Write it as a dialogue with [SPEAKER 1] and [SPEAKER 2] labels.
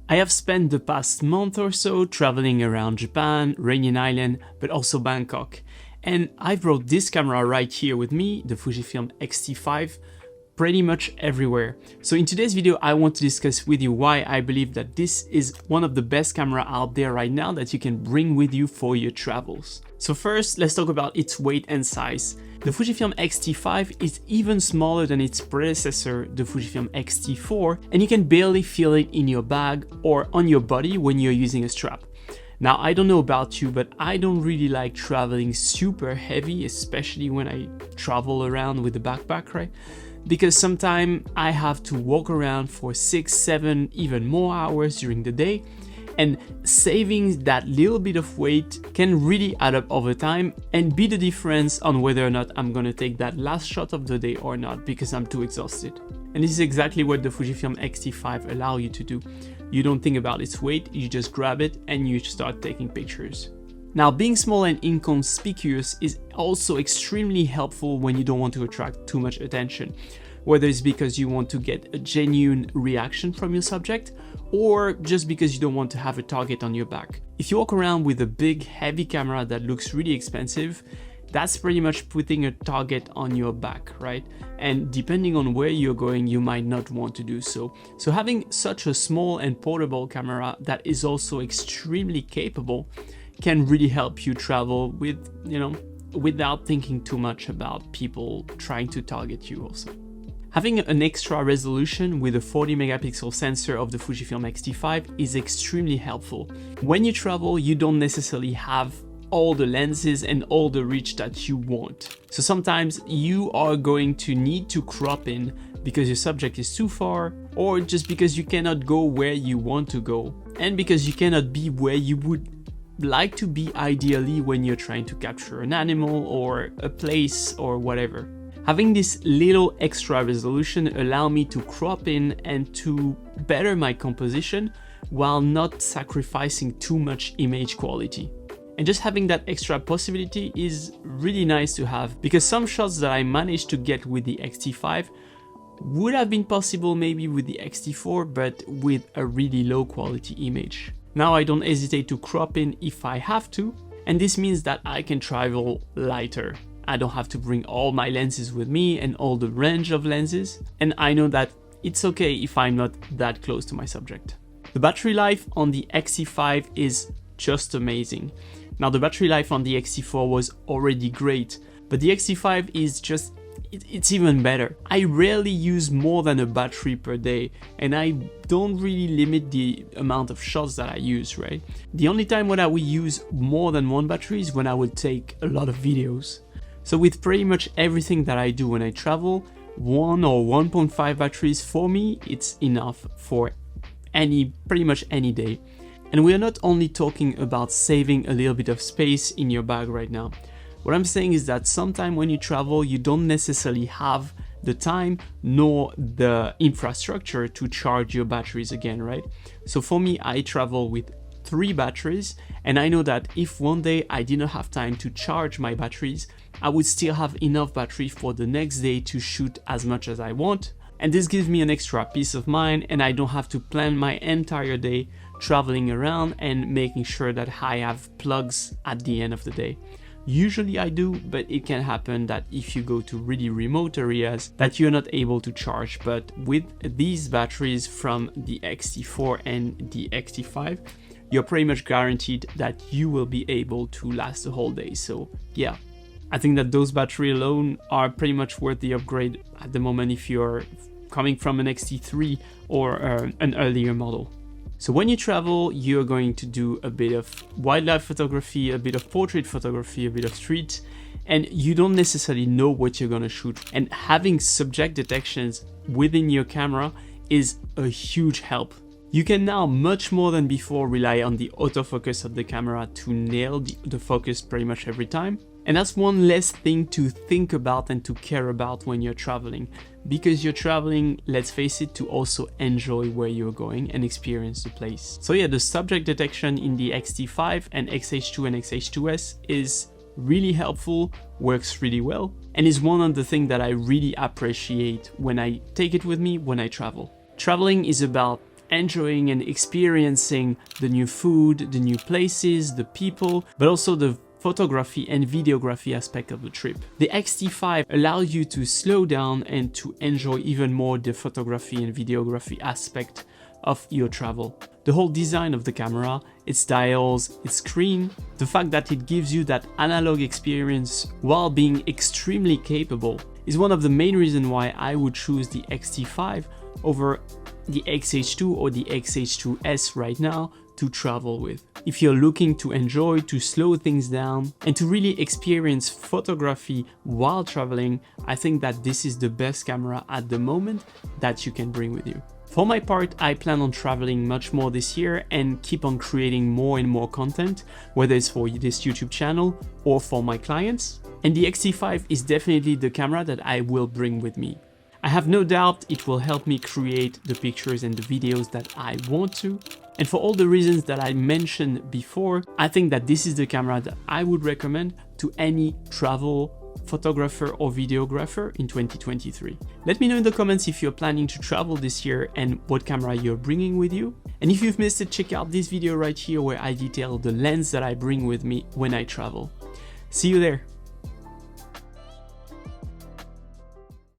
[SPEAKER 1] I have spent the past month or so traveling around Japan, Reunion Island, but also Bangkok. And I brought this camera right here with me, the Fujifilm X-T5, pretty much everywhere. So in today's video, I want to discuss with you why I believe that this is one of the best camera out there right now that you can bring with you for your travels. So first, let's talk about its weight and size. The Fujifilm X-T5 is even smaller than its predecessor, the Fujifilm X-T4, and you can barely feel it in your bag or on your body when you're using a strap. Now, I don't know about you, but I don't really like traveling super heavy, especially when I travel around with a backpack, right? Because sometimes I have to walk around for 6, 7, even more hours during the day, and saving that little bit of weight can really add up over time and be the difference on whether or not I'm gonna take that last shot of the day or not because I'm too exhausted. And this is exactly what the Fujifilm X-T5 allows you to do. You don't think about its weight, you just grab it and you start taking pictures. Now, being small and inconspicuous is also extremely helpful when you don't want to attract too much attention, whether it's because you want to get a genuine reaction from your subject or just because you don't want to have a target on your back. If you walk around with a big, heavy camera that looks really expensive, that's pretty much putting a target on your back, right? And depending on where you're going, you might not want to do so. So having such a small and portable camera that is also extremely capable can really help you travel with, without thinking too much about people trying to target you also. Having an extra resolution with a 40 megapixel sensor of the Fujifilm X-T5 is extremely helpful. When you travel, you don't necessarily have all the lenses and all the reach that you want. So sometimes you are going to need to crop in because your subject is too far, or just because you cannot go where you want to go, and because you cannot be where you would like to be ideally when you're trying to capture an animal or a place or whatever. Having this little extra resolution allow me to crop in and to better my composition while not sacrificing too much image quality. And just having that extra possibility is really nice to have, because some shots that I managed to get with the X-T5 would have been possible maybe with the X-T4, but with a really low quality image. Now I don't hesitate to crop in if I have to, and this means that I can travel lighter. I don't have to bring all my lenses with me and all the range of lenses, and I know that it's okay if I'm not that close to my subject. The battery life on the X-T5 is just amazing. Now, the battery life on the X-T4 was already great, but the X-T5 is just, it's even better. I rarely use more than a battery per day, and I don't really limit the amount of shots that I use, right? The only time when I will use more than one battery is when I will take a lot of videos. So with pretty much everything that I do when I travel, 1 or 1.5 batteries for me, it's enough for pretty much any day. And we are not only talking about saving a little bit of space in your bag right now. What I'm saying is that sometimes when you travel, you don't necessarily have the time nor the infrastructure to charge your batteries again, right? So for me, I travel with 3 batteries, and I know that if one day I didn't have time to charge my batteries, I would still have enough battery for the next day to shoot as much as I want. And this gives me an extra peace of mind, and I don't have to plan my entire day traveling around and making sure that I have plugs at the end of the day. Usually I do, but it can happen that if you go to really remote areas that you're not able to charge. But with these batteries from the X-T4 and the X-T5, you're pretty much guaranteed that you will be able to last the whole day. So yeah, I think that those batteries alone are pretty much worth the upgrade at the moment if you're coming from an X-T3 or an earlier model. So when you travel, you're going to do a bit of wildlife photography, a bit of portrait photography, a bit of street, and you don't necessarily know what you're going to shoot. And having subject detections within your camera is a huge help. You can now, much more than before, rely on the autofocus of the camera to nail the focus pretty much every time. And that's one less thing to think about and to care about when you're traveling, because you're traveling, let's face it, to also enjoy where you're going and experience the place. So yeah, the subject detection in the X-T5 and X-H2 and X-H2S is really helpful, works really well, and is one of the things that I really appreciate when I take it with me when I travel. Traveling is about enjoying and experiencing the new food, the new places, the people, but also the photography and videography aspect of the trip. The X-T5 allows you to slow down and to enjoy even more the photography and videography aspect of your travel. The whole design of the camera, its dials, its screen, the fact that it gives you that analog experience while being extremely capable is one of the main reasons why I would choose the X-T5 over the X-H2 or the X-H2S right now to travel with. If you're looking to enjoy, to slow things down, and to really experience photography while traveling, I think that this is the best camera at the moment that you can bring with you. For my part, I plan on traveling much more this year and keep on creating more and more content, whether it's for this YouTube channel or for my clients. And the X-T5 is definitely the camera that I will bring with me. I have no doubt it will help me create the pictures and the videos that I want to. And for all the reasons that I mentioned before, I think that this is the camera that I would recommend to any travel photographer or videographer in 2023. Let me know in the comments if you're planning to travel this year and what camera you're bringing with you. And if you've missed it, check out this video right here where I detail the lens that I bring with me when I travel. See you there.